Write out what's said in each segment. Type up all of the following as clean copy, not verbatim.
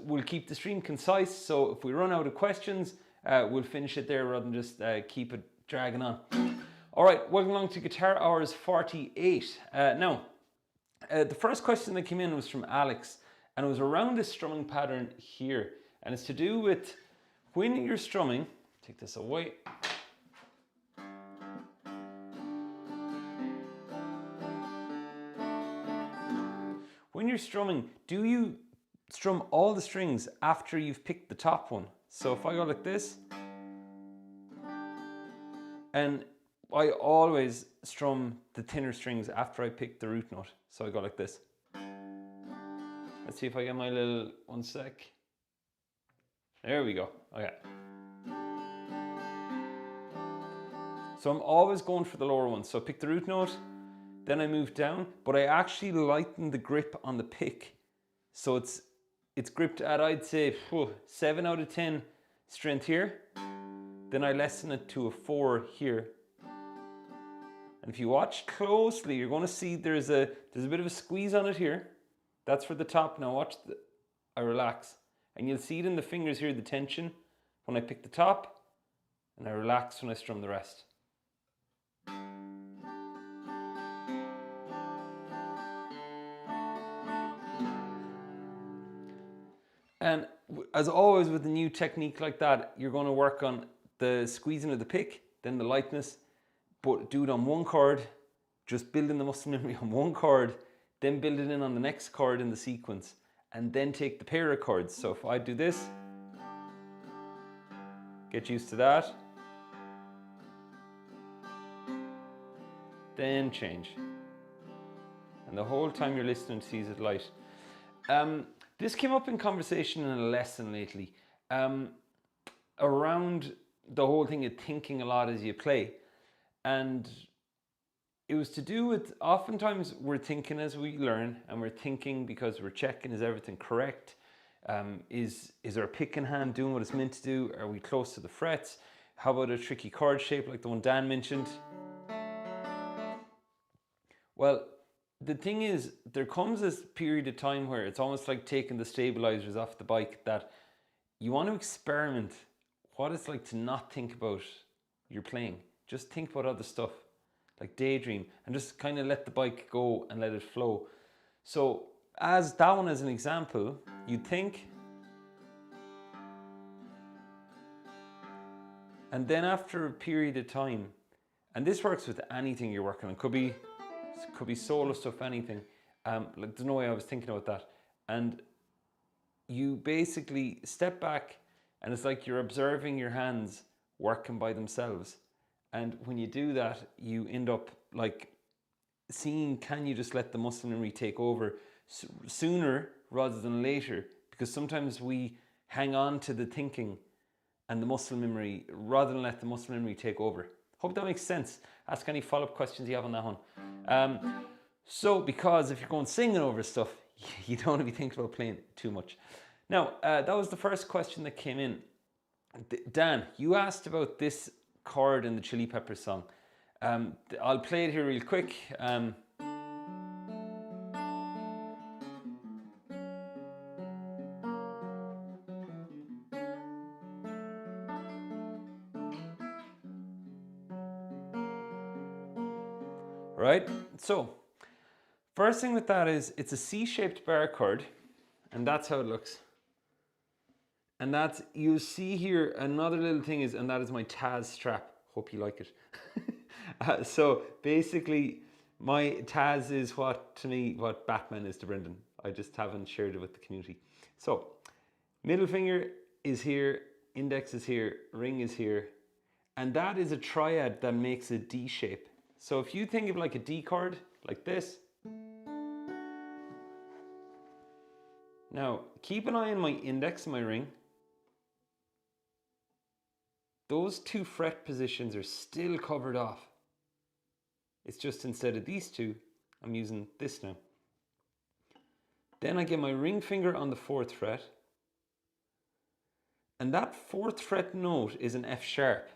we'll keep the stream concise, so if we run out of questions, we'll finish it there rather than just keep it dragging on. All right, welcome along to Guitar Hours 48. Now, the first question that came in was from Alex, and it was around this strumming pattern here, and it's to do with when you're strumming. Take this away. When you're strumming, do you strum all the strings after you've picked the top one? So if I go like this, and I always strum the thinner strings after I pick the root note. So I go like this. Let's see if I get my little, one sec. There we go, okay. So I'm always going for the lower one. So I pick the root note, then I move down, but I actually lighten the grip on the pick. So it's gripped at, I'd say, 7 out of 10 strength here. Then I lessen it to a 4 here. And if you watch closely, you're going to see there's a bit of a squeeze on it here. That's for the top. Now watch, I relax. And you'll see it in the fingers here, the tension, when I pick the top, and I relax when I strum the rest. And as always with a new technique like that, you're going to work on the squeezing of the pick, then the lightness, but do it on one chord, just building the muscle memory on one chord, then build it in on the next chord in the sequence, and then take the pair of chords. So if I do this, get used to that, then change. And the whole time you're listening to Sees It Light. This came up in conversation in a lesson lately, around the whole thing of thinking a lot as you play. And it was to do with, oftentimes we're thinking as we learn, and we're thinking because we're checking, is everything correct? Is our pick in hand doing what it's meant to do? Are we close to the frets? How about a tricky chord shape like the one Dan mentioned? Well, the thing is, there comes this period of time where it's almost like taking the stabilizers off the bike, that you want to experiment what it's like to not think about your playing. Just think about other stuff, like daydream, and just kind of let the bike go and let it flow. So as that one as an example, you think, and then after a period of time, and this works with anything you're working on, could be solo stuff, anything. Like, there's no way I was thinking about that. And you basically step back, and it's like you're observing your hands working by themselves. And when you do that, you end up like seeing, can you just let the muscle memory take over sooner rather than later? Because sometimes we hang on to the thinking and the muscle memory rather than let the muscle memory take over. Hope that makes sense. Ask any follow-up questions you have on that one. So, because if you're going singing over stuff, you don't want to be thinking about playing too much. Now, that was the first question that came in. Dan, you asked about this chord in the Chili Peppers song. I'll play it here real quick. Right, so first thing with that is it's a C-shaped bar chord, and that's how it looks. And that's, you see here, another little thing is, and that is my Taz strap. Hope you like it. So basically, my Taz is to me, what Batman is to Brendan. I just haven't shared it with the community. So, middle finger is here, index is here, ring is here, and that is a triad that makes a D shape. So if you think of like a D chord, like this. Now, keep an eye on my index and my ring. Those two fret positions are still covered off. It's just instead of these two, I'm using this now. Then I get my ring finger on the 4th fret. And that 4th fret note is an F sharp,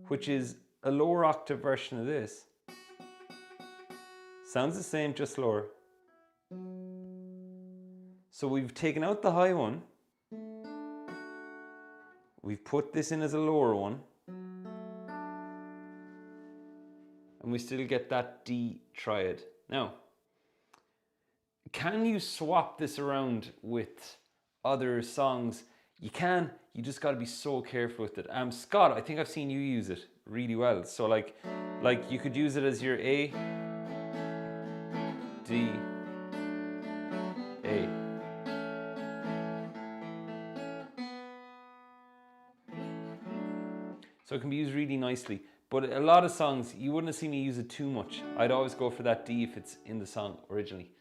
which is a lower octave version of this. Sounds the same, just lower. So we've taken out the high one. We've put this in as a lower one. And we still get that D triad. Now, can you swap this around with other songs? You can, you just got to be so careful with it. Scott, I think I've seen you use it really well. So like you could use it as your A, D, A. So it can be used really nicely. But a lot of songs, you wouldn't have seen me use it too much. I'd always go for that D if it's in the song originally.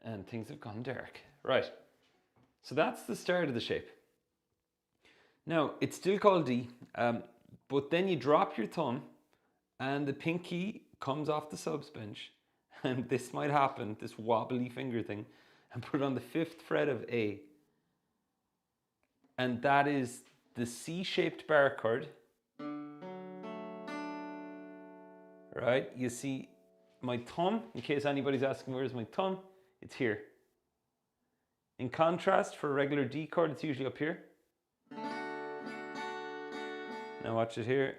And things have gone dark. Right. So that's the start of the shape. Now, it's still called D, but then you drop your thumb and the pinky comes off the subs bench, and this might happen, this wobbly finger thing, and put it on the 5th fret of A. And that is the C-shaped bar chord. Right, you see my thumb, in case anybody's asking where's my thumb, it's here. In contrast, for a regular D chord, it's usually up here. Now watch it here.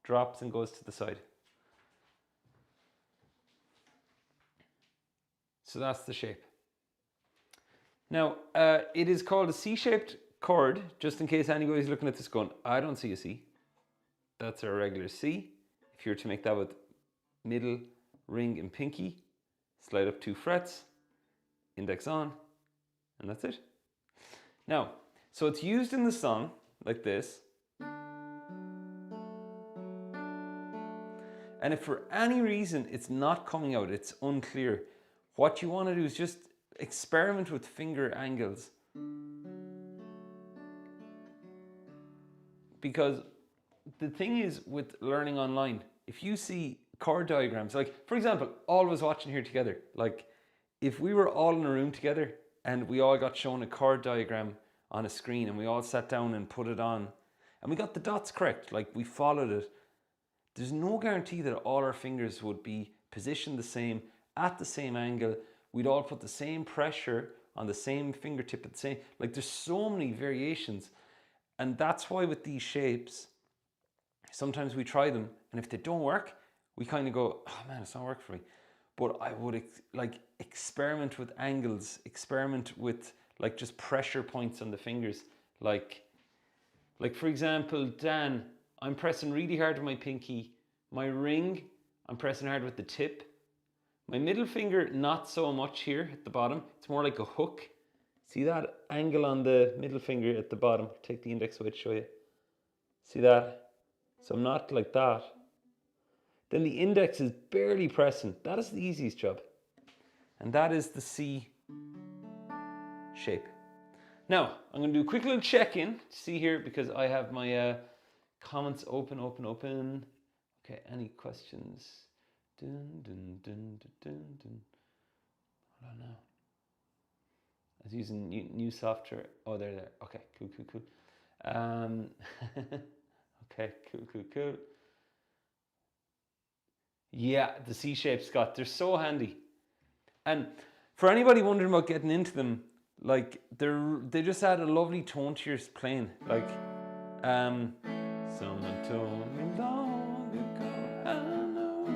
Drops and goes to the side. So that's the shape. Now, it is called a C-shaped chord, just in case anybody's looking at this going, I don't see a C. That's a regular C. If you were to make that with middle, ring, and pinky, slide up 2 frets, index on, and that's it. Now, so it's used in the song like this. And if for any reason it's not coming out, it's unclear, what you want to do is just experiment with finger angles. Because the thing is with learning online, if you see chord diagrams, like for example, all of us watching here together, like if we were all in a room together and we all got shown a chord diagram on a screen and we all sat down and put it on and we got the dots correct, like we followed it, there's no guarantee that all our fingers would be positioned the same, at the same angle, we'd all put the same pressure on the same fingertip at the same, like there's so many variations. And that's why with these shapes, sometimes we try them, and if they don't work, we kind of go, oh man, it's not working for me. But I would experiment with angles, experiment with like just pressure points on the fingers. Like for example, Dan, I'm pressing really hard with my pinky. My ring, I'm pressing hard with the tip. My middle finger, not so much here at the bottom. It's more like a hook. See that angle on the middle finger at the bottom? Take the index away to show you. See that? So I'm not like that. Then the index is barely pressing. That is the easiest job. And that is the C shape. Now, I'm going to do a quick little check-in to see here because I have my comments open. Okay, any questions? Dun, dun, dun, dun, dun, dun. Hold on now. I was using new software. Oh, there. Okay, cool. Okay, cool. Yeah, the C shapes, Scott, they're so handy. And for anybody wondering about getting into them, like they just add a lovely tone to your playing. Like, someone told me long ago, I know.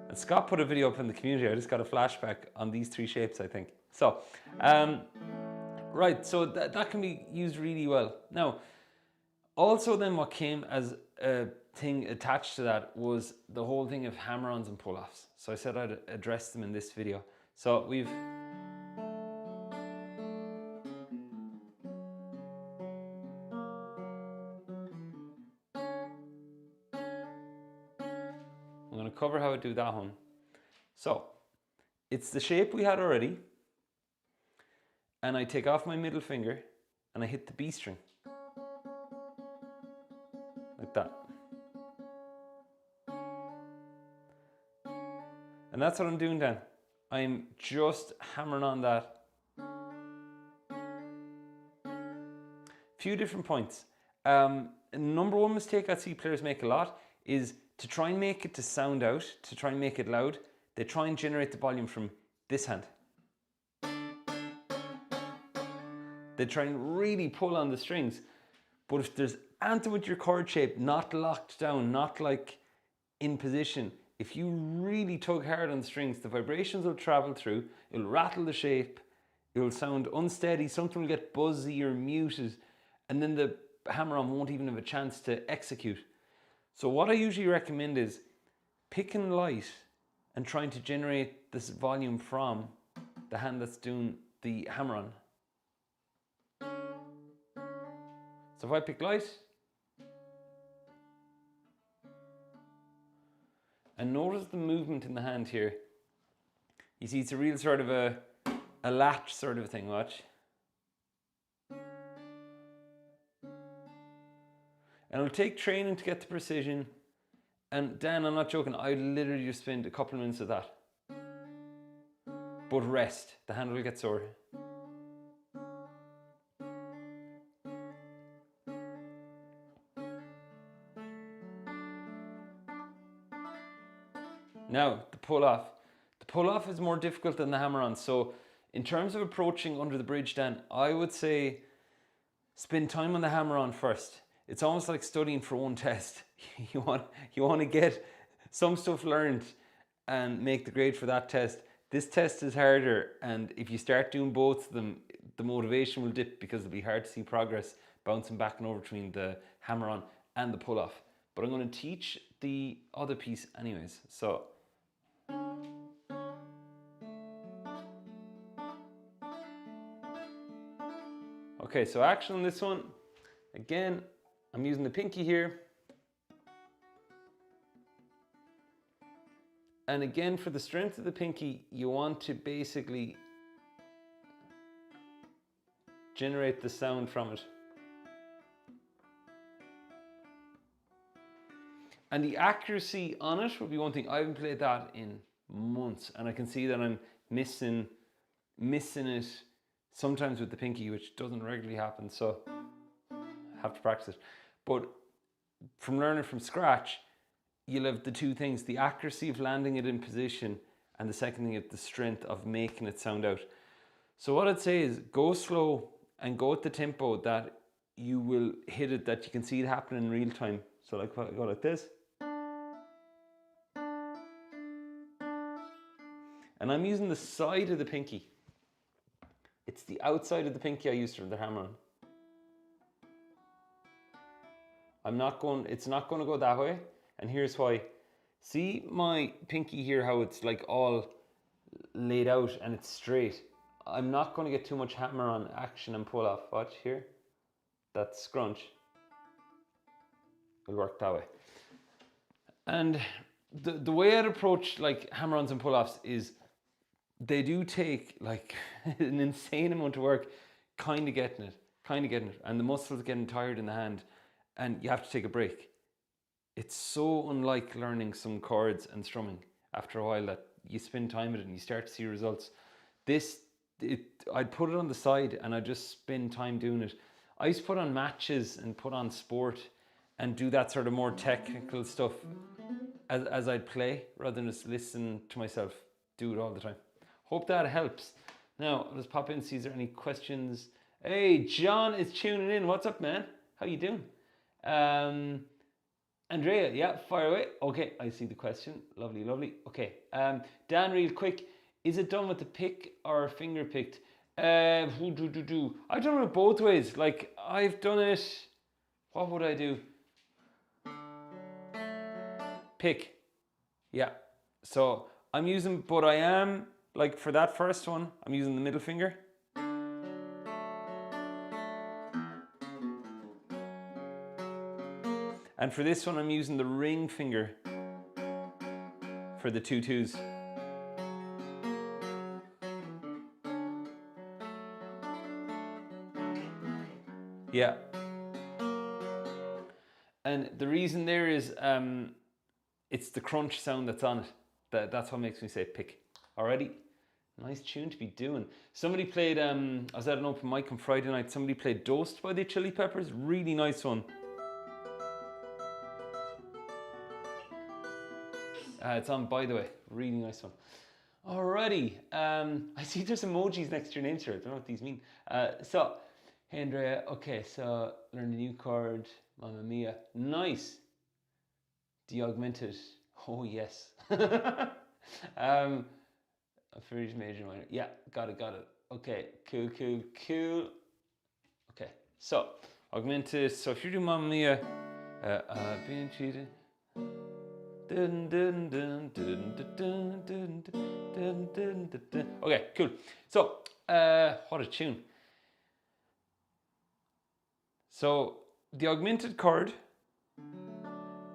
And Scott put a video up in the community. I just got a flashback on these 3 shapes, I think. So, right, so that can be used really well. Now, also then what came as a thing attached to that was the whole thing of hammer-ons and pull-offs. So I said I'd address them in this video. So I'm going to cover how I do that one. So it's the shape we had already, and I take off my middle finger and I hit the B string like that. And that's what I'm doing then. I'm just hammering on that. Few different points. Number one mistake I see players make a lot is to try and make it to sound out, to try and make it loud. they try and generate the volume from this hand. They try and really pull on the strings. But if there's anything with your chord shape not locked down, not like in position, if you really tug hard on the strings, the vibrations will travel through, it'll rattle the shape, it will sound unsteady, something will get buzzy or muted, and then the hammer-on won't even have a chance to execute. So what I usually recommend is picking light and trying to generate this volume from the hand that's doing the hammer-on. So if I pick light, and notice the movement in the hand here. You see, it's a real sort of a latch sort of a thing, watch. And it'll take training to get the precision. And Dan, I'm not joking, I literally just spent a couple of minutes of that. But rest, the hand will get sore. Now, the pull-off. The pull-off is more difficult than the hammer-on. So in terms of approaching under the bridge, Dan, I would say spend time on the hammer-on first. It's almost like studying for one test. You want to get some stuff learned and make the grade for that test. This test is harder, and if you start doing both of them, the motivation will dip because it'll be hard to see progress bouncing back and over between the hammer-on and the pull-off. But I'm going to teach the other piece anyways. So okay, so action on this one. Again, I'm using the pinky here. And again, for the strength of the pinky, you want to basically generate the sound from it. And the accuracy on it would be one thing. I haven't played that in months, and I can see that I'm missing it sometimes with the pinky, which doesn't regularly happen, so I have to practice it. But from learning from scratch, you'll have the two things, the accuracy of landing it in position, and the second thing is the strength of making it sound out. So what I'd say is go slow and go at the tempo that you will hit it, that you can see it happen in real time. So like if I go like this. And I'm using the side of the pinky. It's the outside of the pinky I use for the hammer-on. It's not going to go that way. And here's why. See my pinky here, how it's like all laid out and it's straight. I'm not going to get too much hammer-on action and pull off. Watch here. That scrunch will work that way. And the way I'd approach like hammer-ons and pull-offs is they do take like an insane amount of work kind of getting it. And the muscles getting tired in the hand and you have to take a break. It's so unlike learning some chords and strumming after a while that you spend time with it and you start to see results. I'd put it on the side and I'd just spend time doing it. I used to put on matches and put on sport and do that sort of more technical stuff as I'd play rather than just listen to myself do it all the time. Hope that helps. Now, let's pop in and see, is there any questions? Hey, John is tuning in. What's up, man? How you doing? Andrea, yeah, fire away. Okay, I see the question. Lovely, lovely. Okay, Dan, real quick, is it done with the pick or finger picked? I've done it both ways. Like, I've done it, what would I do? Pick. Yeah, so I'm using, but I am, like for that first one, I'm using the middle finger. And for this one, I'm using the ring finger for the 2 2s. Yeah. And the reason there is, it's the crunch sound that's on it. That's what makes me say pick. Alrighty. Nice tune to be doing. Somebody played, I was at an open mic on Friday night, somebody played Dosed by the Chili Peppers. Really nice one. It's on, by the way. Really nice one. Alrighty. I see there's emojis next to your name, sir. I don't know what these mean. So, hey Andrea. Okay, so learn a new chord. Mamma mia. Nice. The augmented. Oh yes. A first major minor. Yeah, got it. Okay, cool. Okay, so augmented. So if you're doing Mamma Mia, I've been cheated. Okay, cool. So, what a tune. So the augmented chord,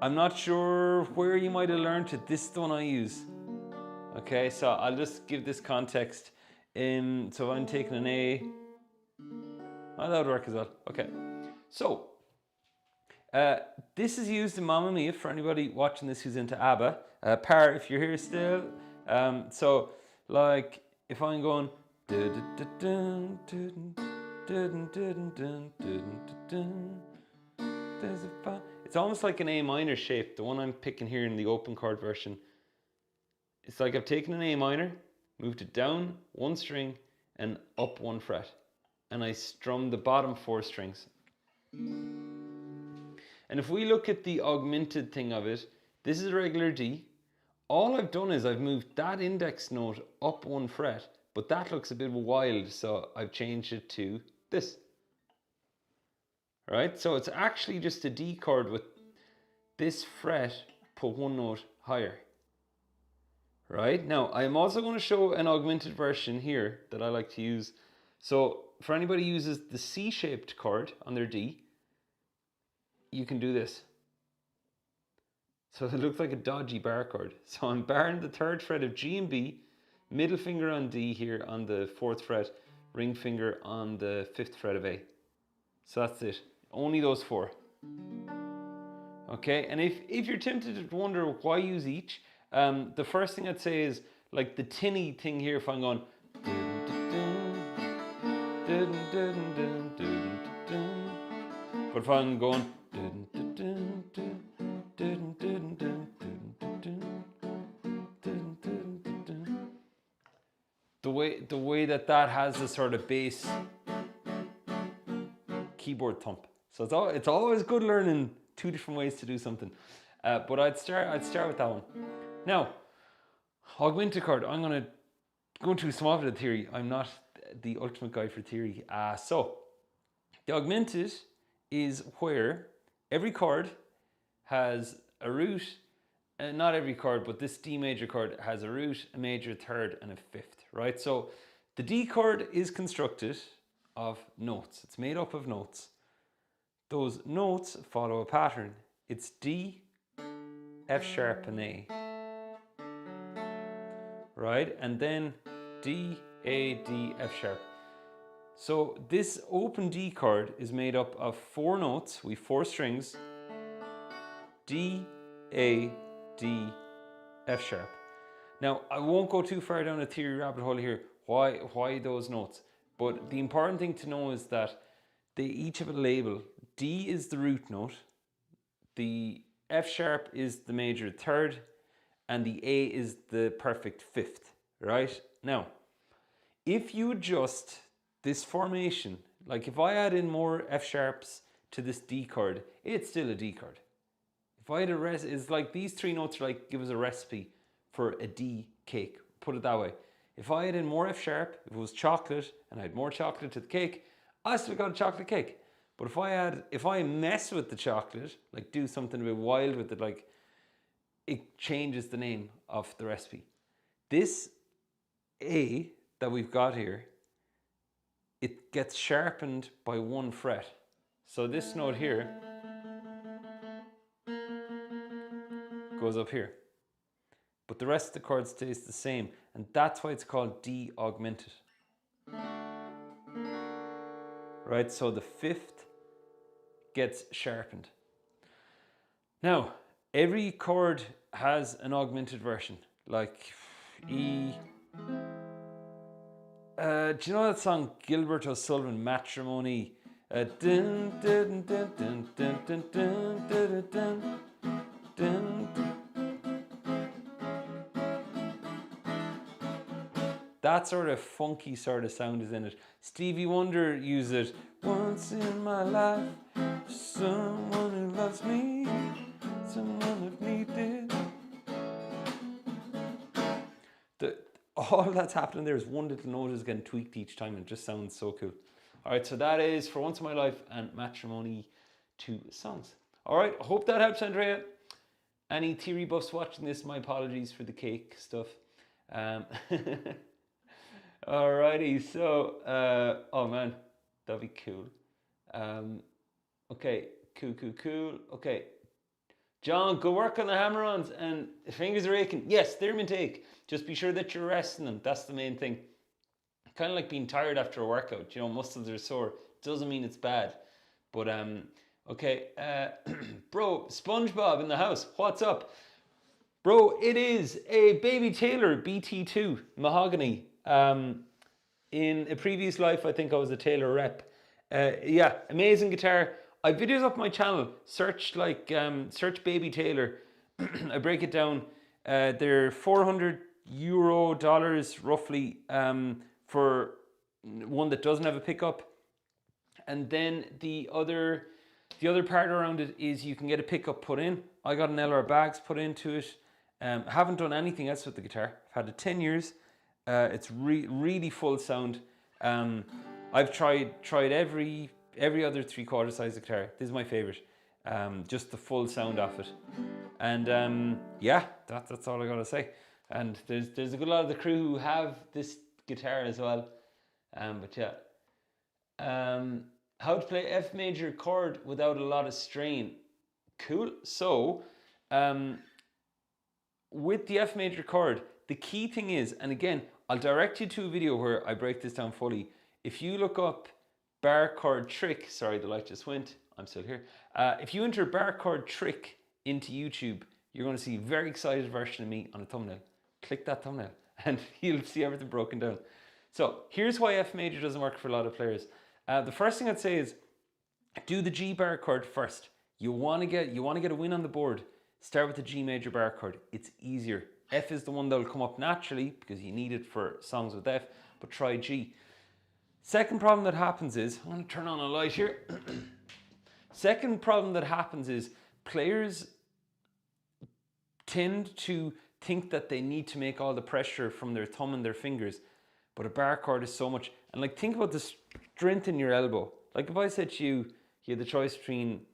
I'm not sure where you might have learned it. This is the one I use. Okay, so I'll just give this context. So if I'm taking an A, oh, that would work as well. Okay, so this is used in Mamma Mia for anybody watching this who's into ABBA. Par, if you're here still. So, like, if I'm going, it's almost like an A minor shape. The one I'm picking here in the open chord version. It's like I've taken an A minor, moved it down one string and up one fret. And I strum the bottom 4 strings. And if we look at the augmented thing of it, this is a regular D. All I've done is I've moved that index note up one fret, but that looks a bit wild, so I've changed it to this. Right? So it's actually just a D chord with this fret put one note higher. Right? Now, I'm also going to show an augmented version here that I like to use. So for anybody who uses the C-shaped chord on their D, you can do this. So it looks like a dodgy bar chord. So I'm barring the 3rd fret of G and B, middle finger on D here on the 4th fret, ring finger on the 5th fret of A. So that's it. Only those 4. Okay, and if you're tempted to wonder why use each, the first thing I'd say is like the tinny thing here, if I'm going, but if I'm going, the way that has a sort of bass keyboard thump. So it's always good learning 2 different ways to do something. But I'd start with that one. Now, augmented chord. I'm going to go into some of the theory. I'm not the ultimate guy for theory. So the augmented is where every chord has a root. Not every chord, but this D major chord has a root, a major, 3rd, and a 5th, right? So the D chord is constructed of notes. It's made up of notes. Those notes follow a pattern. It's D, F sharp, and A, right? And then D, A, D, F sharp. So this open D chord is made up of 4 notes. We've 4 strings. D, A, D, F sharp. Now, I won't go too far down a theory rabbit hole here. Why those notes? But the important thing to know is that they each have a label. D is the root note. The F sharp is the major 3rd. And the A is the perfect 5th, right? Now, if you adjust this formation, like if I add in more F sharps to this D chord, it's still a D chord. If I had it's like these 3 notes are like, give us a recipe for a D cake, put it that way. If I had in more F sharp, if it was chocolate and I had more chocolate to the cake, I still got a chocolate cake. But if I mess with the chocolate, like do something a bit wild with it, like it changes the name of the recipe. This A that we've got here, it gets sharpened by 1 fret. So this note here goes up here. But the rest of the chord stays the same. And that's why it's called D augmented. Right, so the 5th gets sharpened. Now, every chord has an augmented version. Like E. Do you know that song Gilbert O'Sullivan, Matrimony? Dun, dun, dun, dun, dun, dun, dun, dun, dun, dun, dun. that sort of funky sort of sound is in it. Stevie Wonder used it. Once in my life, someone who loves me, someone I've needed. All that's happening there is one little note is getting tweaked each time, and it just sounds so cool. All right, so that is For Once in My Life and Matrimony, 2 songs. All right, I hope that helps, Andrea. Any theory buffs watching this, my apologies for the cake stuff. Alrighty, so, oh man, that'd be cool. Okay, cool. Okay, John, good work on the hammer-ons, and fingers are aching. Yes, they're in take. Just be sure that you're resting them. That's the main thing. Kind of like being tired after a workout. You know, muscles are sore. Doesn't mean it's bad. But, okay. Bro, SpongeBob in the house. What's up? Bro, it is a Baby Taylor BT2 mahogany. In a previous life, I think I was a Taylor rep. Yeah, amazing guitar. I have videos up my channel. Search search Baby Taylor. I break it down. They're $400 roughly for one that doesn't have a pickup. And then the other part around it is you can get a pickup put in. I got an LR Bags put into it. Haven't done anything else with the guitar. I've had it 10 years. It's really full sound. I've tried every other 3/4 size guitar. This is my favorite. Just the full sound of it. And yeah, that's all I gotta say. And there's a good lot of the crew who have this guitar as well. But yeah. How to play F major chord without a lot of strain. Cool. So, with the F major chord, the key thing is, and again, I'll direct you to a video where I break this down fully. If you look up bar chord trick, sorry, the light just went, I'm still here. If you enter bar chord trick into YouTube, you're going to see a very excited version of me on a thumbnail. Click that thumbnail and you'll see everything broken down. So here's why F major doesn't work for a lot of players. The first thing I'd say is do the G bar chord first. You want to get a win on the board. Start with the G major bar chord. It's easier. F is the one that will come up naturally because you need it for songs with F, but try G. Second problem that happens is, I'm going to turn on a light here. Second problem that happens is players tend to think that they need to make all the pressure from their thumb and their fingers, but a bar chord is so much. And like, think about the strength in your elbow. Like if I said to you, you had the choice between,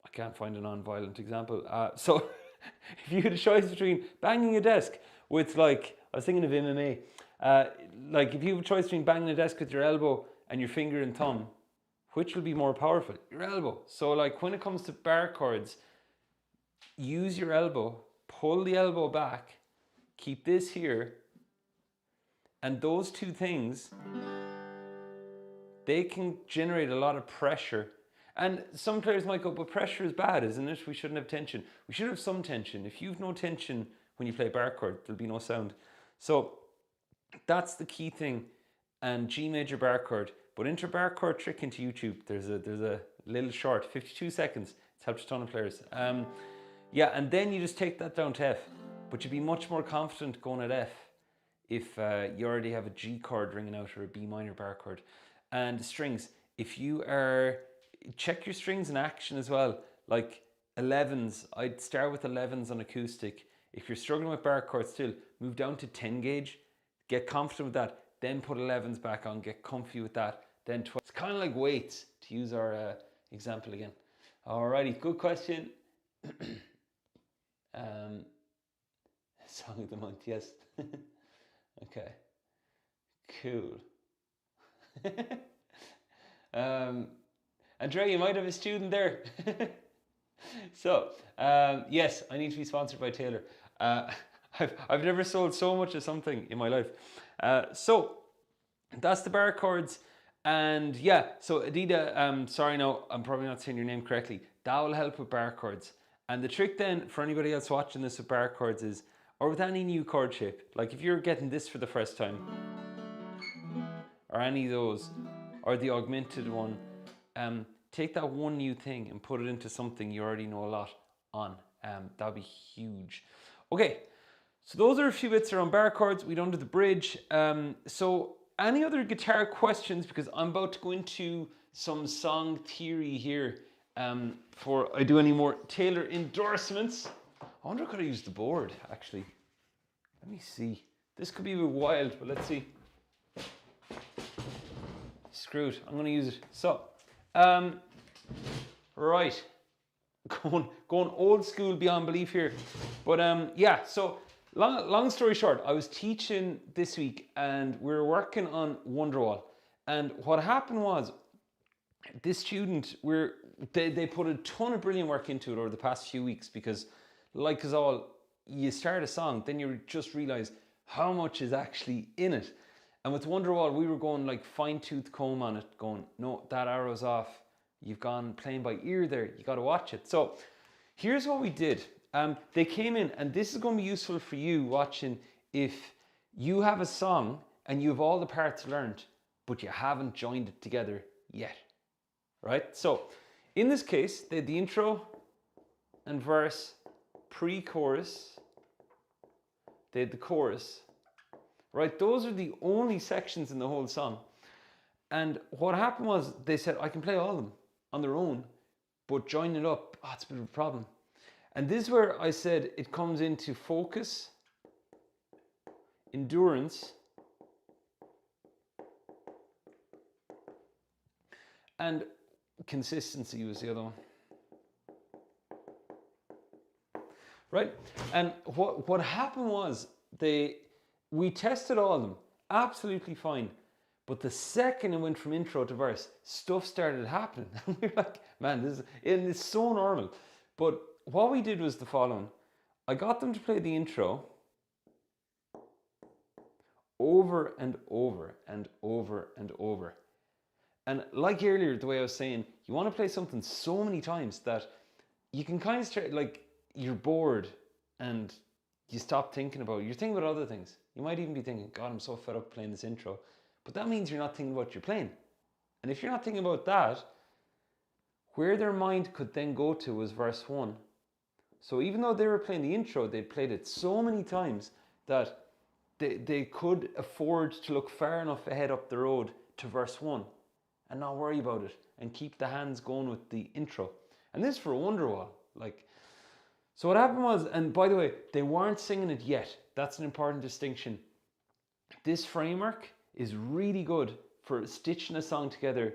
I can't find a non-violent example. So if you had a choice between banging a desk with, like, I was thinking of MMA, like if you have a choice between banging a desk with your elbow and your finger and thumb, which will be more powerful? Your elbow. So like when it comes to bar chords, use your elbow, pull the elbow back, keep this here, and those two things, they can generate a lot of pressure. And some players might go, but pressure is bad, isn't it? We shouldn't have tension. We should have some tension. If you've no tension when you play bar chord, there'll be no sound. So that's the key thing. And G major bar chord. But enter bar chord trick into YouTube. There's a little short, 52 seconds. It's helped a ton of players. Yeah, and then you just take that down to F. But you'd be much more confident going at F if you already have a G chord ringing out or a B minor bar chord. And strings, if you are, check your strings in action as well. Like 11s, I'd start with 11s on acoustic. If you're struggling with bar chords still, move down to 10 gauge, get confident with that, then put 11s back on, get comfy with that, then 12. It's kind of like weights, to use our example again. Alrighty, good question. Song of the month, yes. Okay, cool. Andrea, you might have a student there. So, yes, I need to be sponsored by Taylor. I've never sold so much of something in my life. So, that's the bar chords. And yeah, so Adida, sorry, no, I'm probably not saying your name correctly. That will help with bar chords. And the trick then, for anybody else watching this with bar chords is, or with any new chord shape, like if you're getting this for the first time, or any of those, or the augmented one, take that one new thing and put it into something you already know a lot on. That'd be huge. Okay, So those are a few bits around bar chords. We don't do the bridge. So any other guitar questions? Because I'm about to go into some song theory here before I do any more Taylor endorsements. I wonder could I use the board actually. Let me see. This could be a bit wild, but let's see. Screw it. I'm going to use it. So, right. Going old school beyond belief here. But yeah, so long story short, I was teaching this week and we were working on Wonderwall. And what happened was this student, they put a ton of brilliant work into it over the past few weeks because like us all, you start a song, then you just realize how much is actually in it. And with Wonderwall, we were going like fine-tooth comb on it, going, no, that arrow's off. You've gone playing by ear there. You got to watch it. So here's what we did. They came in, and this is going to be useful for you watching if you have a song and you have all the parts learned, but you haven't joined it together yet, right? So in this case, they had the intro and verse, pre-chorus. They had the chorus, right? Those are the only sections in the whole song. And what happened was they said, I can play all of them on their own, but joining it up, it's a bit of a problem. And this is where I said it comes into focus, endurance, and consistency was the other one. Right? And what happened was we tested all of them, absolutely fine. But the second it went from intro to verse, stuff started happening. And we were like, man, it's so normal. But what we did was the following. I got them to play the intro over and over and over and over. And like earlier, the way I was saying, you want to play something so many times that you can kind of start, like, you're bored and you stop thinking about it. You're thinking about other things. You might even be thinking, God, I'm so fed up playing this intro. But that means you're not thinking about what you're playing. And if you're not thinking about that, where their mind could then go to was verse 1. So even though they were playing the intro, they played it so many times that they could afford to look far enough ahead up the road to verse 1 and not worry about it and keep the hands going with the intro. And this for a Wonderwall. So what happened was, and by the way, they weren't singing it yet. That's an important distinction. This framework is really good for stitching a song together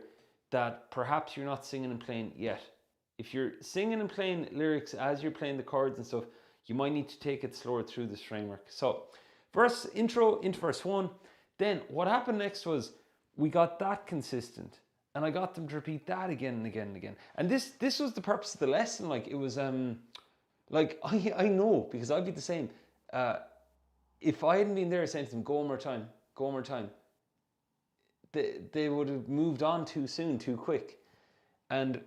that perhaps you're not singing and playing yet. If you're singing and playing lyrics as you're playing the chords and stuff, you might need to take it slower through this framework. So intro into verse 1. Then what happened next was we got that consistent and I got them to repeat that again and again and again. And this was the purpose of the lesson. Like it was I know because I'd be the same. If I hadn't been there saying to them, go one more time, they would have moved on too soon, too quick. And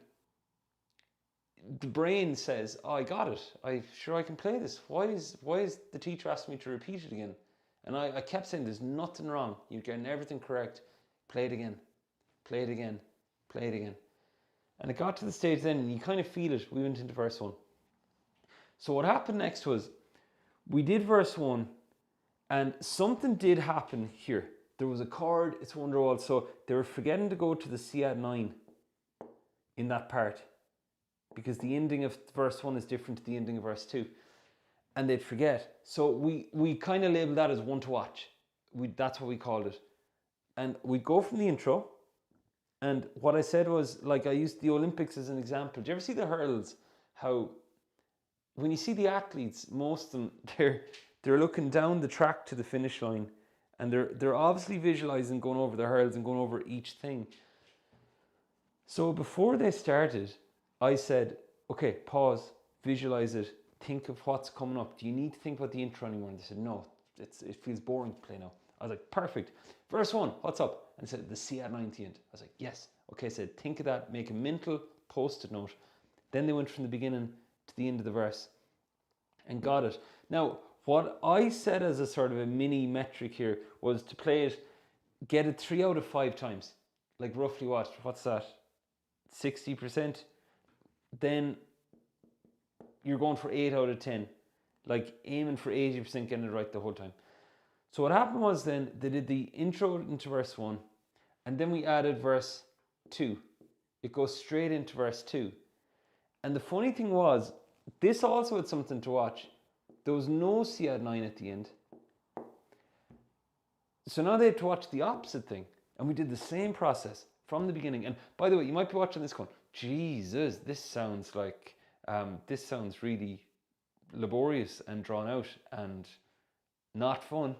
the brain says, oh, I got it. I can play this. Why is the teacher asking me to repeat it again? And I kept saying, there's nothing wrong. You're getting everything correct. Play it again. Play it again. Play it again. And it got to the stage then, and you kind of feel it. We went into verse 1. So what happened next was, we did verse 1, and something did happen here. There was a chord, it's Wonderwall, so they were forgetting to go to the C add 9 in that part, because the ending of verse 1 is different to the ending of verse 2. And they'd forget. So we kind of labeled that as one to watch. That's what we called it. And we go from the intro, and what I said was, like I used the Olympics as an example. Do you ever see the hurls? How when you see the athletes, most of them, they're looking down the track to the finish line, and they're obviously visualizing going over the hurls and going over each thing. So before they started, I said, okay, pause, visualize it, think of what's coming up. Do you need to think about the intro anymore? And they said, no, it feels boring to play now. I was like, perfect. Verse 1, what's up? And I said, the C at 9 at the end. I was like, yes. Okay, I said, think of that, make a mental post-it note. Then they went from the beginning to the end of the verse and got it. Now, what I said as a sort of a mini metric here was to play it, get it 3 out of 5 times. Like roughly what's that? 60%. Then you're going for 8 out of 10. like aiming for 80% getting it right the whole time. So what happened was then they did the intro into verse 1, and then we added verse 2. It goes straight into verse 2. And the funny thing was, this also had something to watch. There was no C add 9 at the end. So now they had to watch the opposite thing. And we did the same process from the beginning. And by the way, you might be watching this going, Jesus, this sounds really laborious and drawn out and not fun.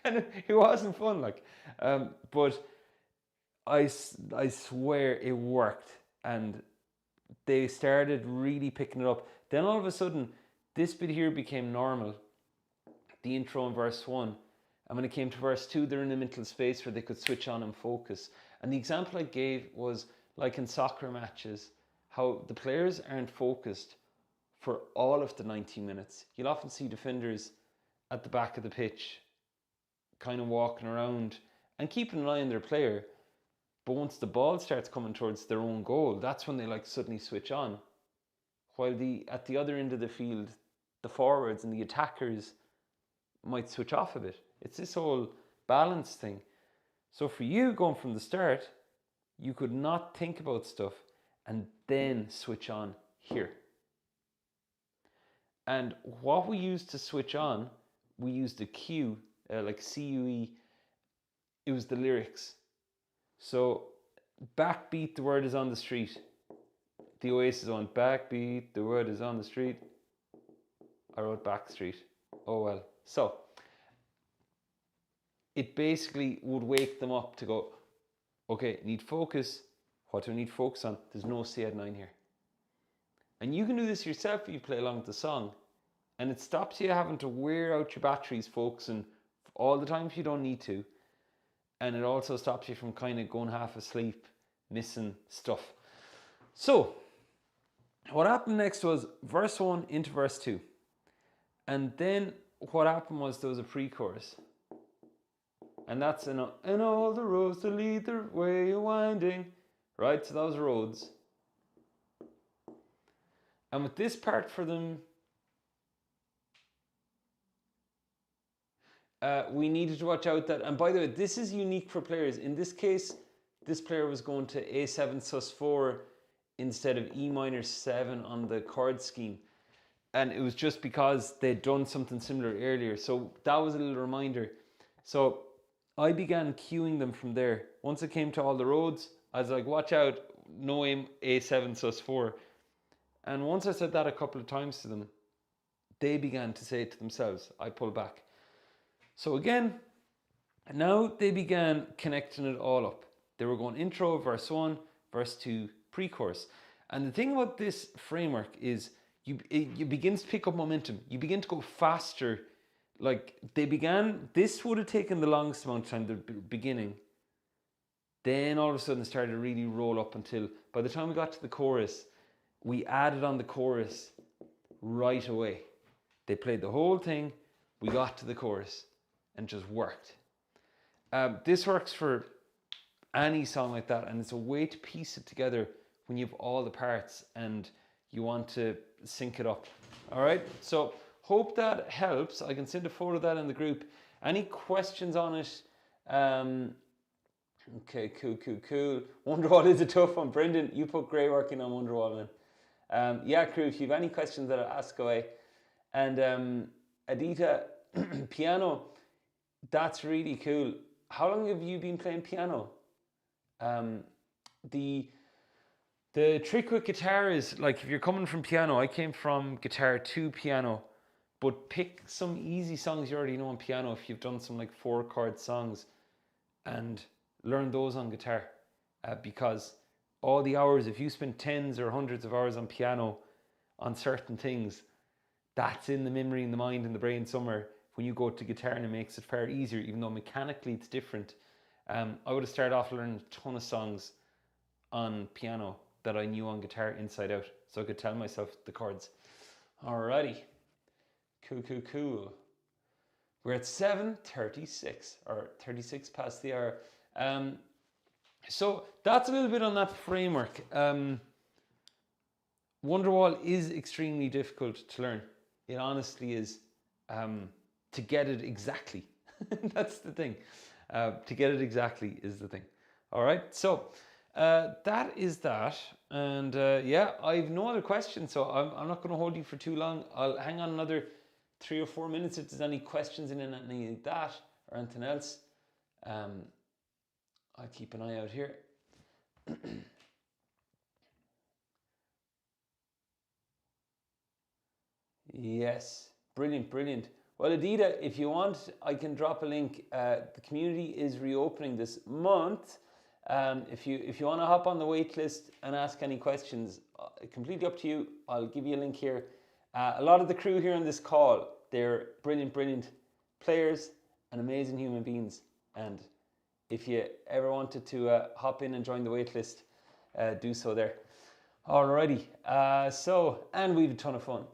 And it wasn't fun, but I swear it worked, and they started really picking it up. Then all of a sudden, this bit here became normal, the intro in verse 1. And when it came to verse 2, they're in a mental space where they could switch on and focus. And the example I gave was like in soccer matches, how the players aren't focused for all of the 90 minutes. You'll often see defenders at the back of the pitch kind of walking around and keeping an eye on their player. But once the ball starts coming towards their own goal, that's when they like suddenly switch on. While at the other end of the field, the forwards and the attackers might switch off a bit. It's this whole balance thing. So for you, going from the start, you could not think about stuff and then switch on here. And what we used to switch on, we used a cue, like CUE. It was the lyrics. So backbeat, the word is on the street. The Oasis on backbeat, the word is on the street. I wrote Backstreet. Oh well. So it basically would wake them up to go, okay, need focus. What do I need focus on? There's no C add 9 here. And you can do this yourself if you play along with the song. And it stops you having to wear out your batteries focusing all the time if you don't need to. And it also stops you from kind of going half asleep, missing stuff. So what happened next was verse 1 into verse 2. And then what happened was there was a pre-chorus. And that's in all the roads that lead the way you're winding. Right, so that was roads. And with this part for them, we needed to watch out that, and by the way, this is unique for players. In this case, this player was going to A7 sus4 instead of E minor 7 on the chord scheme. And it was just because they'd done something similar earlier. So that was a little reminder. So I began cueing them from there. Once it came to all the roads, I was like, watch out, no A7 sus4. And once I said that a couple of times to them, they began to say it to themselves. I pull back. So again, now they began connecting it all up. They were going intro, verse 1, verse 2, pre-chorus. And the thing about this framework is you begin to pick up momentum. You begin to go faster. Like this would have taken the longest amount of time, the beginning. Then all of a sudden it started to really roll up until by the time we got to the chorus, we added on the chorus right away. They played the whole thing. We got to the chorus and just worked. This works for any song like that, and it's a way to piece it together when you have all the parts and you want to sync it up. All right, so hope that helps. I can send a photo of that in the group. Any questions on it? Okay, cool. Wonderwall is a tough one. Brendan, you put great working on Wonderwall, man. Yeah, crew, if you have any questions that I'll ask away. And Adita, piano, that's really cool. How long have you been playing piano? The trick with guitar is, like, if you're coming from piano, I came from guitar to piano, but pick some easy songs you already know on piano if you've done some like 4-chord songs and learn those on guitar, because all the hours, if you spend tens or hundreds of hours on piano on certain things, that's in the memory, in the mind, in the brain somewhere. When you go to guitar, and it makes it far easier, even though mechanically it's different. I would have started off learning a ton of songs on piano that I knew on guitar inside out, so I could tell myself the chords. Alrighty, cool. We're at 7:36, or 36 past the hour. So that's a little bit on that framework. Wonderwall is extremely difficult to learn. It honestly is, to get it exactly. That's the thing. To get it exactly is the thing. All right, so that is that. And yeah, I've no other questions, so I'm not going to hold you for too long. I'll hang on another 3 or 4 minutes if there's any questions in any of that or anything else. I'll keep an eye out here. Yes, brilliant, brilliant. Well, Adida, if you want, I can drop a link. The community is reopening this month. If you want to hop on the wait list and ask any questions, completely up to you. I'll give you a link here. A lot of the crew here on this call, they're brilliant, brilliant players and amazing human beings. And if you ever wanted to hop in and join the wait list, do so there. Alrighty, and we have a ton of fun.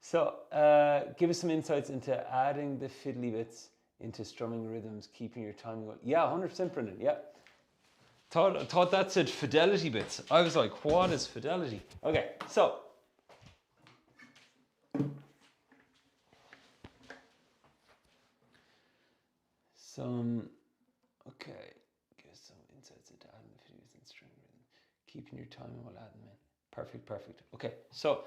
So, give us some insights into adding the fiddly bits into strumming rhythms, keeping your timing going. Yeah, 100% Brendan, yeah. Thought that said fidelity bits. I was like, what is fidelity? Okay, so. Okay, give us some insights into adding the fiddly bits and string rhythm, keeping your timing while adding them in. Perfect, perfect. Okay, so.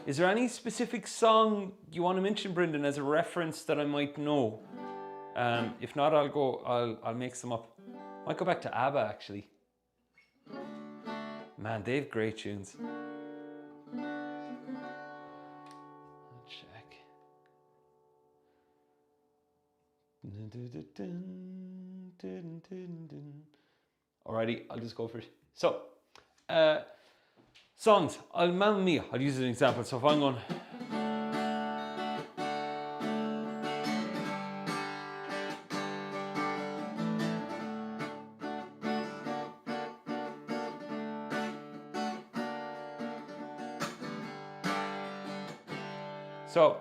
Is there any specific song you want to mention, Brendan, as a reference that I might know? If not, I'll make some up. Might go back to ABBA actually. Man, they have great tunes. I'll check. Alrighty, I'll just go for it. So, songs, Mamma Mia, I'll use an example. So if I'm going, so,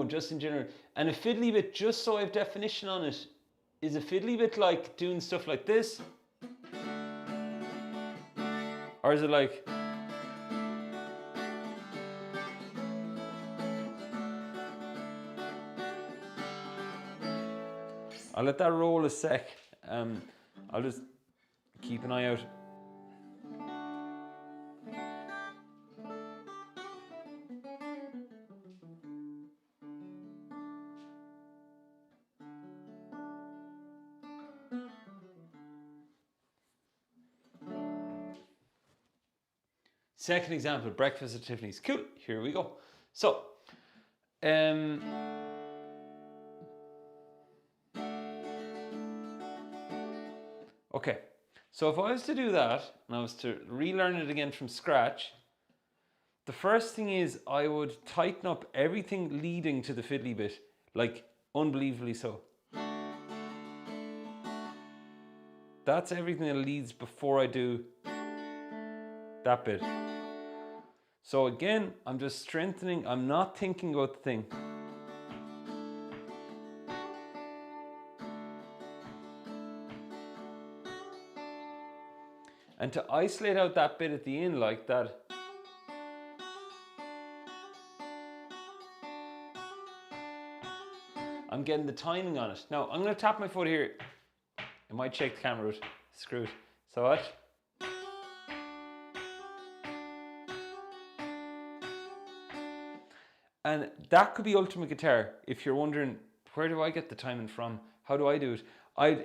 just in general, and a fiddly bit, just so I have definition on it, is a fiddly bit like doing stuff like this? Or is it like, I'll let that roll a sec. I'll just keep an eye out. Second example, breakfast at Tiffany's. Cool, here we go. So, okay, so if I was to do that, and I was to relearn it again from scratch, the first thing is I would tighten up everything leading to the fiddly bit, like unbelievably so. That's everything that leads before I do that bit. So again, I'm just strengthening, I'm not thinking about the thing. And to isolate out that bit at the end like that, I'm getting the timing on it. Now, I'm going to tap my foot here. It might shake the camera, but screw it. So what? And that could be ultimate guitar. If you're wondering, where do I get the timing from? How do I do it?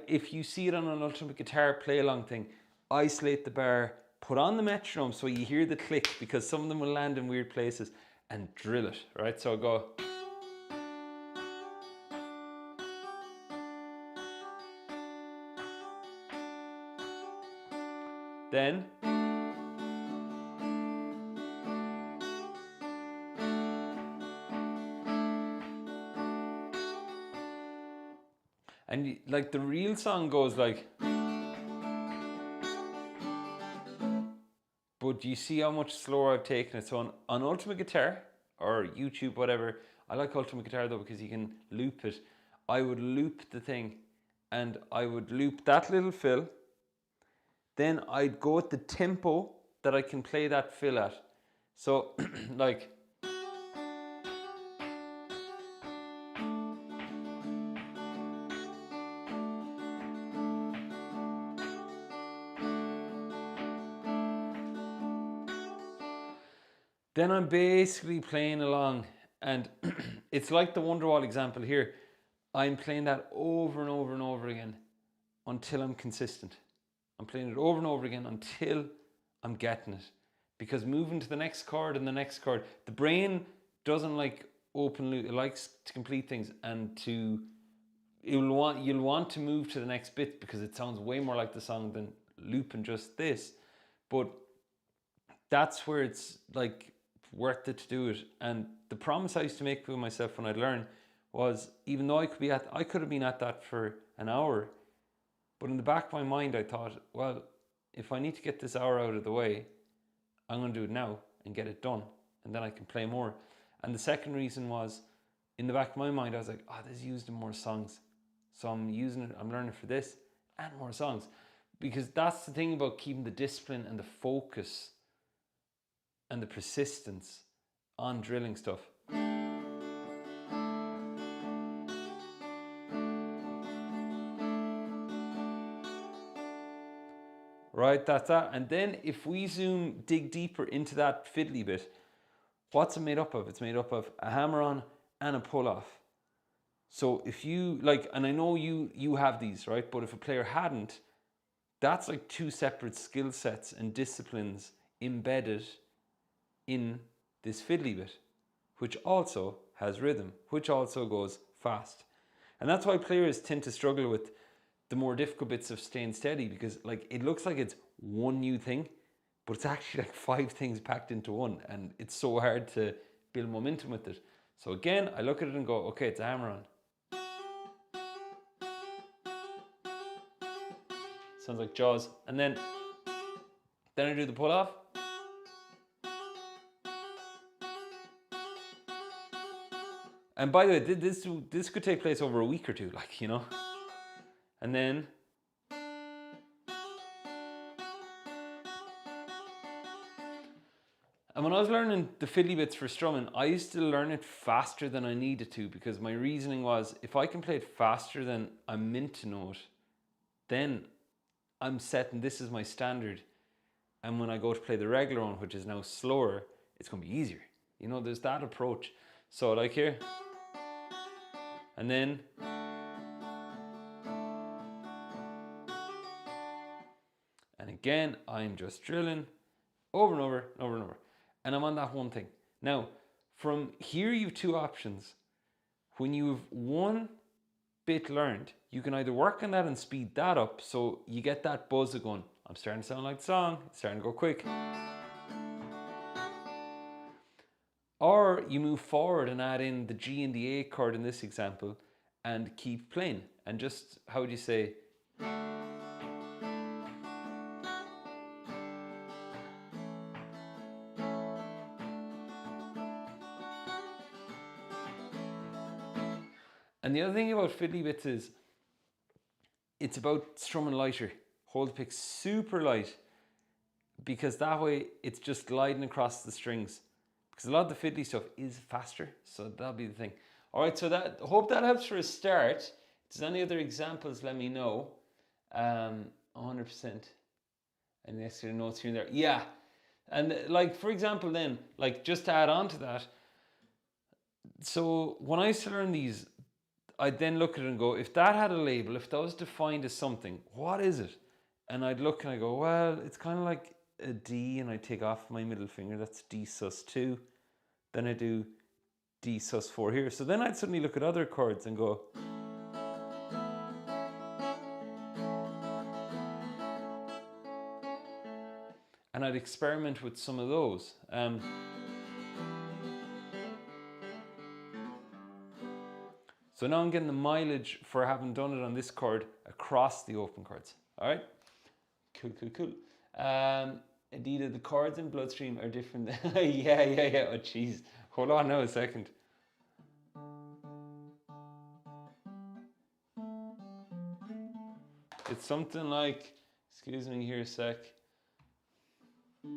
If you see it on an ultimate guitar play along thing, isolate the bar, put on the metronome so you hear the click, because some of them will land in weird places, and drill it, right? So go. Then. And like the real song goes like, but you see how much slower I've taken it. So on Ultimate Guitar or YouTube, whatever, I like Ultimate Guitar though because you can loop it. I would loop the thing and I would loop that little fill. Then I'd go at the tempo that I can play that fill at. So like, then I'm basically playing along, and it's like the Wonderwall example here. I'm playing that over and over and over again until I'm consistent. I'm playing it over and over again until I'm getting it. Because moving to the next chord and the next chord, the brain doesn't like open loop. It likes to complete things, and you'll want to move to the next bit because it sounds way more like the song than looping just this. But that's where it's like worth it to do it. And the promise I used to make with myself when I'd learn was, even though I could have been at that for an hour, but in the back of my mind I thought, well, if I need to get this hour out of the way, I'm going to do it now and get it done, and then I can play more. And the second reason was, in the back of my mind I was like, oh, this is used in more songs, so I'm using it, I'm learning for this and more songs. Because that's the thing about keeping the discipline and the focus and the persistence on drilling stuff. Right, that's that. And then if we dig deeper into that fiddly bit, what's it made up of? It's made up of a hammer-on and a pull-off. So if you, like, and I know you have these, right? But if a player hadn't, that's like two separate skill sets and disciplines embedded in this fiddly bit, which also has rhythm, which also goes fast. And that's why players tend to struggle with the more difficult bits of staying steady, because like it looks like it's one new thing, but it's actually like 5 things packed into one, and it's so hard to build momentum with it. So again, I look at it and go, okay, it's a hammer-on. Sounds like Jaws. And then I do the pull-off. And by the way, this could take place over a week or two, like, you know. And then when I was learning the fiddly bits for strumming, I used to learn it faster than I needed to, because my reasoning was, if I can play it faster than I'm meant to know it, then I'm setting this as my standard. And when I go to play the regular one, which is now slower, it's going to be easier. You know, there's that approach. So like here, and then, and again, I'm just drilling over and over and over and over. And I'm on that one thing. Now, from here you have 2 options. When you've one bit learned, you can either work on that and speed that up so you get that buzz of going, I'm starting to sound like the song, it's starting to go quick. Or you move forward and add in the G and the A chord in this example and keep playing. And just, how would you say, and the other thing about fiddly bits is it's about strumming lighter. Hold the pick super light, because that way it's just gliding across the strings. Because a lot of the fiddly stuff is faster, so that'll be the thing. All right, so I hope that helps for a start. If there's any other examples, let me know. 100%. And the extra notes here and there. Yeah. And like, for example then, like just to add on to that, so when I used to learn these, I'd then look at it and go, if that had a label, if that was defined as something, what is it? And I'd look and I go, well, it's kind of like a D, and I take off my middle finger, that's D sus2. Then I do D sus4 here. So then I'd suddenly look at other chords and go, and I'd experiment with some of those. So now I'm getting the mileage for having done it on this chord across the open chords. All right, cool. Adida, the chords in Bloodstream are different. yeah. Oh, jeez. Hold on now a second. It's something like, excuse me here a sec. Um,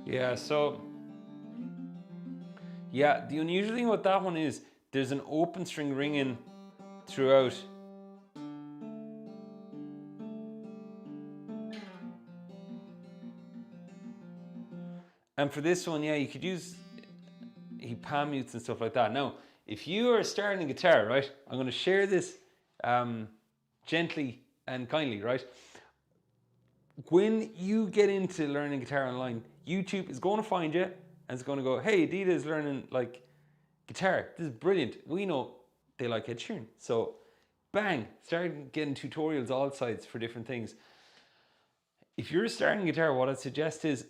yeah, so yeah, the unusual thing about that one is there's an open string ringing throughout. And for this one, yeah, you could use palm mutes and stuff like that. Now, if you are starting a guitar, right, I'm going to share this gently and kindly, right? When you get into learning guitar online, YouTube is going to find you and it's going to go, hey, Adita is learning like guitar. This is brilliant. We know they like Ed Sheeran. So bang, start getting tutorials all sides for different things. If you're starting guitar, what I'd suggest is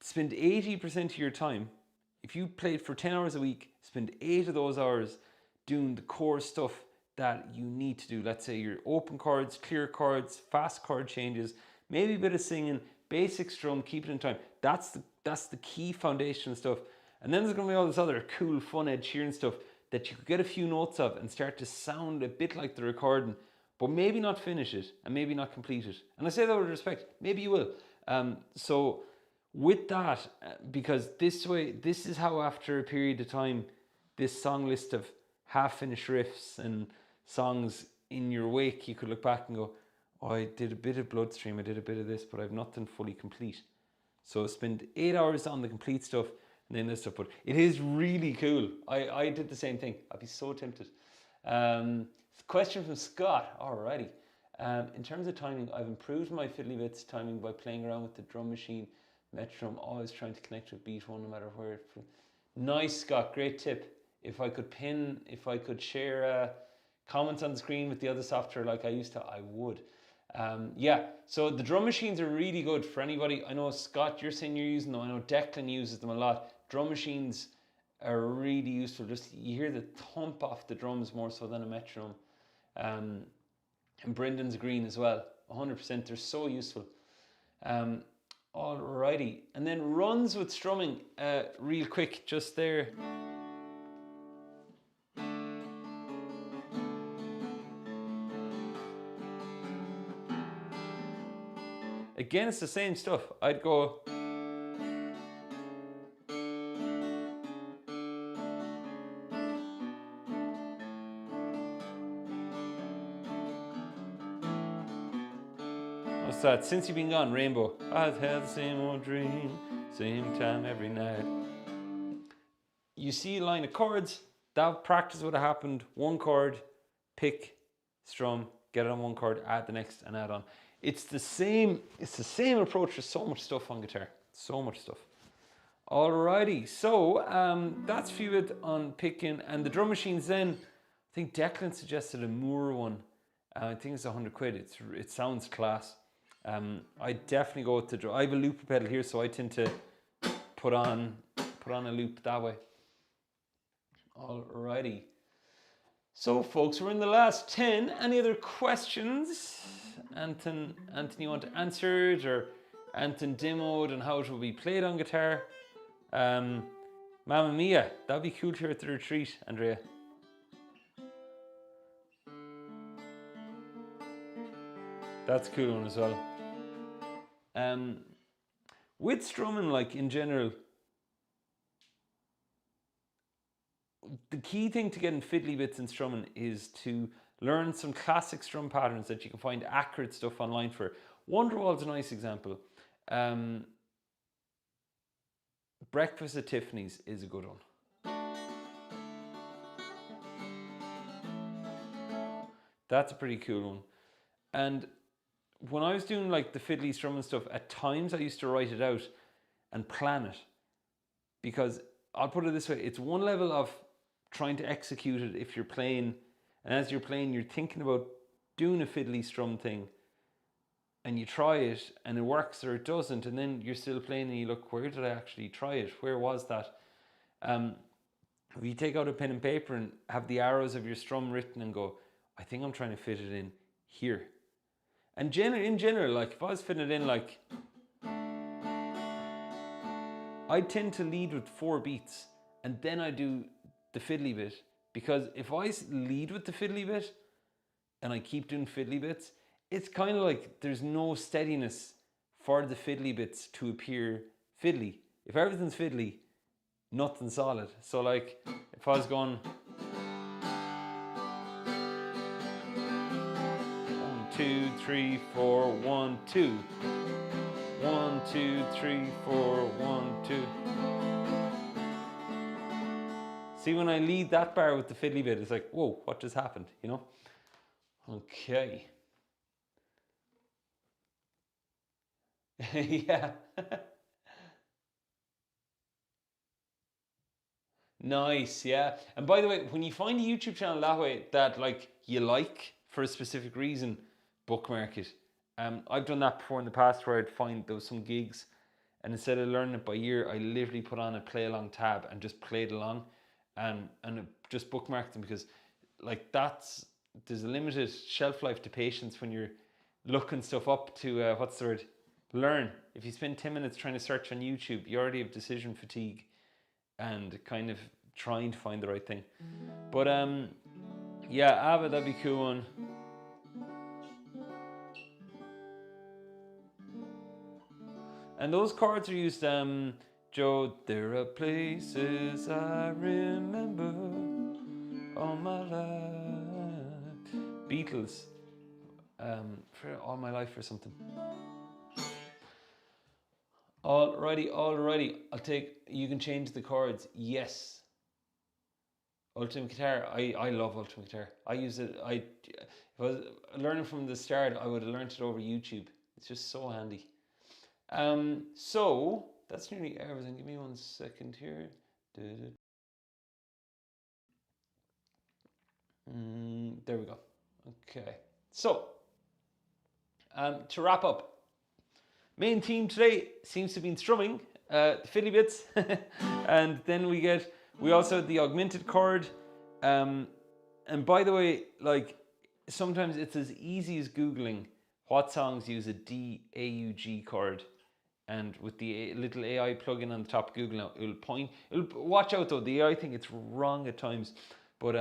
spend 80% of your time. If you played for 10 hours a week, spend 8 of those hours doing the core stuff that you need to do. Let's say your open chords, clear chords, fast chord changes, maybe a bit of singing, basic strum, keep it in time. That's the key foundational stuff. And then there's going to be all this other cool, fun Ed Sheeran stuff that you could get a few notes of and start to sound a bit like the recording, but maybe not finish it and maybe not complete it. And I say that with respect, maybe you will. So with that, because this is how after a period of time, this song list of half-finished riffs and songs in your wake, you could look back and go, oh, I did a bit of Bloodstream, I did a bit of this, but I've nothing fully complete. So spend 8 hours on the complete stuff and then this stuff. But it is really cool. I did the same thing. I'd be so tempted. Question from Scott. Alrighty. In terms of timing, I've improved my fiddly bits timing by playing around with the drum machine, metronome, always trying to connect with beat one no matter where. Nice, Scott. Great tip. If I could share comments on the screen with the other software like I used to, I would. Yeah, so the drum machines are really good for anybody. I know, Scott, you're saying you're using them. I know Declan uses them a lot. Drum machines are really useful. Just you hear the thump off the drums more so than a metronome. And Brendan's green as well. 100%. They're so useful. Alrighty. And then runs with strumming. Real quick, just there. Again, it's the same stuff. I'd go. What's that? Since You've Been Gone, Rainbow. I've had the same old dream, same time every night. You see a line of chords, that practice would have happened. One chord, pick, strum, get it on one chord, add the next and add on. It's the same approach to so much stuff on guitar. So much stuff. Alrighty, so that's a few bit on picking. And the drum machines then, I think Declan suggested a Moore one. I think it's 100 quid. It sounds class. I definitely go with the drum. I have a looper pedal here, so I tend to put on a loop that way. Alrighty. So folks, we're in the last 10. Any other questions? Anton, you want answered, or Anton demoed and how it will be played on guitar? Mamma Mia, that'd be cool to hear at the retreat, Andrea. That's a cool one as well. With strumming, like in general, the key thing to getting fiddly bits in strumming is to learn some classic strum patterns that you can find accurate stuff online for. Wonderwall's a nice example. Breakfast at Tiffany's is a good one. That's a pretty cool one. And when I was doing like the fiddly strumming stuff, at times I used to write it out and plan it. Because I'll put it this way, it's one level of trying to execute it if you're playing, and as you're playing, you're thinking about doing a fiddly strum thing, and you try it, and it works or it doesn't, and then you're still playing and you look, where did I actually try it? Where was that? If you take out a pen and paper and have the arrows of your strum written and go, I think I'm trying to fit it in here. And in general, like if I was fitting it in, like I tend to lead with 4 beats and then I do the fiddly bit, because if I lead with the fiddly bit and I keep doing fiddly bits, it's kind of like there's no steadiness for the fiddly bits to appear fiddly. If everything's fiddly, nothing's solid. So like if I was going 1, 2, 3, 4, 1, 2, 1, 2, 3, 4, 1, 2. See, when I lead that bar with the fiddly bit, it's like, whoa, what just happened, you know? Okay. Yeah. Nice, yeah. And by the way, when you find a YouTube channel that way that like you like for a specific reason, bookmark it. I've done that before in the past where I'd find there was some gigs, and instead of learning it by ear, I literally put on a play along tab and just played along, and it just bookmarked them, because like there's a limited shelf life to patience when you're looking stuff up to what's the word? Learn. If you spend 10 minutes trying to search on YouTube, you already have decision fatigue and kind of trying to find the right thing. But yeah, ABBA, that'd be a cool one. And those chords are used, Joe, there are places I remember all my life. Beatles, for all my life or something. Alrighty. You can change the chords. Yes. Ultimate Guitar. I love Ultimate Guitar. I use it. If I was learning from the start, I would have learned it over YouTube. It's just so handy. So that's nearly everything. Give me 1 second here. There we go. Okay. So to wrap up, main theme today seems to be strumming, the fiddly bits, and then we also had the augmented chord. And by the way, like sometimes it's as easy as Googling what songs use a D, A, U, G chord. And with the little AI plugin on the top of Google now, watch out though, the AI thing, it's wrong at times. But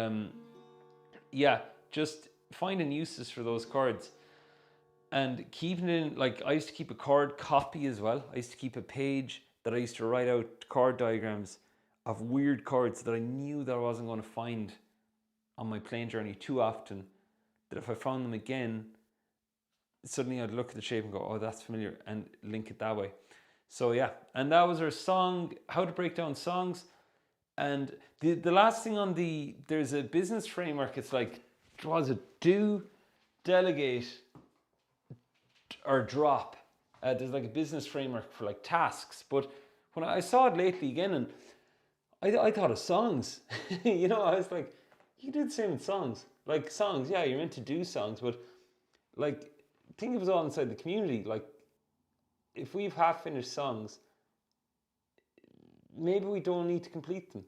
yeah, just finding uses for those chords. And keeping it in, like I used to keep a chord copy as well. I used to keep a page that I used to write out chord diagrams of weird chords that I knew that I wasn't going to find on my playing journey too often, that if I found them again, suddenly I'd look at the shape and go, oh, that's familiar, and link it that way. So yeah, and that was our song, how to break down songs. And the last thing on there's a business framework. It's like, what was it? Do, delegate, or drop. There's like a business framework for like tasks. But when I saw it lately again, and I thought of songs. You know, I was like, you do the same with songs. Like songs, yeah, you're meant to do songs, but like, think of it all inside the community. Like, if we've half-finished songs, maybe we don't need to complete them.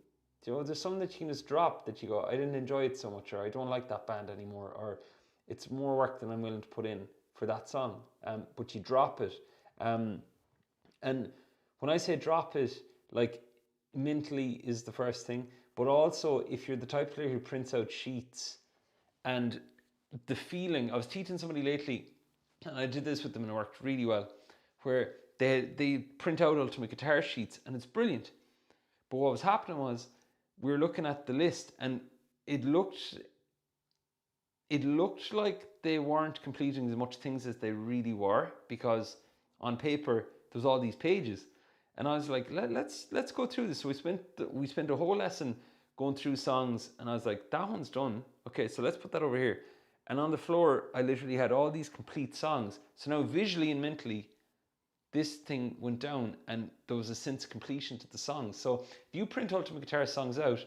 You know, there's some that you can just drop, that you go, I didn't enjoy it so much, or I don't like that band anymore, or it's more work than I'm willing to put in for that song. But you drop it. And when I say drop it, like mentally is the first thing, but also if you're the type of player who prints out sheets, and the feeling, I was teaching somebody lately, and I did this with them and it worked really well, where they print out Ultimate Guitar sheets and it's brilliant. But what was happening was, we were looking at the list and it looked like they weren't completing as much things as they really were, because on paper there's all these pages. And I was like, let's go through this. So we spent a whole lesson going through songs, and I was like, that one's done. Okay, so let's put that over here. And on the floor, I literally had all these complete songs. So now visually and mentally, this thing went down and there was a sense of completion to the songs. So if you print Ultimate Guitar songs out,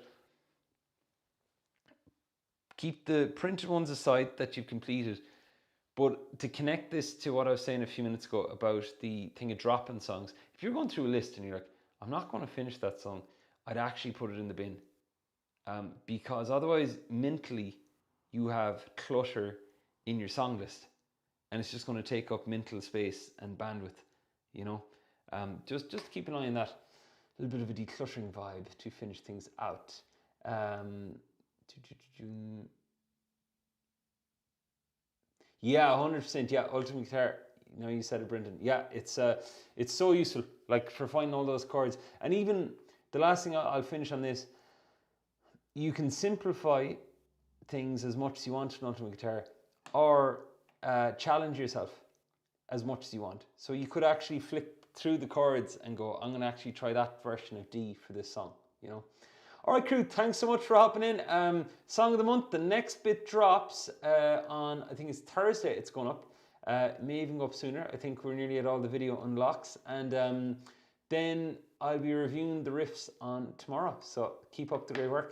keep the printed ones aside that you've completed. But to connect this to what I was saying a few minutes ago about the thing of dropping songs, if you're going through a list and you're like, I'm not going to finish that song, I'd actually put it in the bin. Because otherwise, mentally, you have clutter in your song list, and it's just going to take up mental space and bandwidth, you know. Just keep an eye on that. A little bit of a decluttering vibe to finish things out. Yeah, 100%. Yeah, ultimate guitar. You know, you said it, Brendan. Yeah, it's so useful, like for finding all those chords. And even the last thing I'll finish on this, you can simplify things as much as you want in ultimate guitar, or challenge yourself as much as you want. So you could actually flick through the chords and go, I'm going to actually try that version of D for this song, you know. All right, crew, thanks so much for hopping in. Song of the month, the next bit drops on, I think it's Thursday it's going up. It may even go up sooner. I think we're nearly at all the video unlocks. And then I'll be reviewing the riffs on tomorrow. So keep up the great work.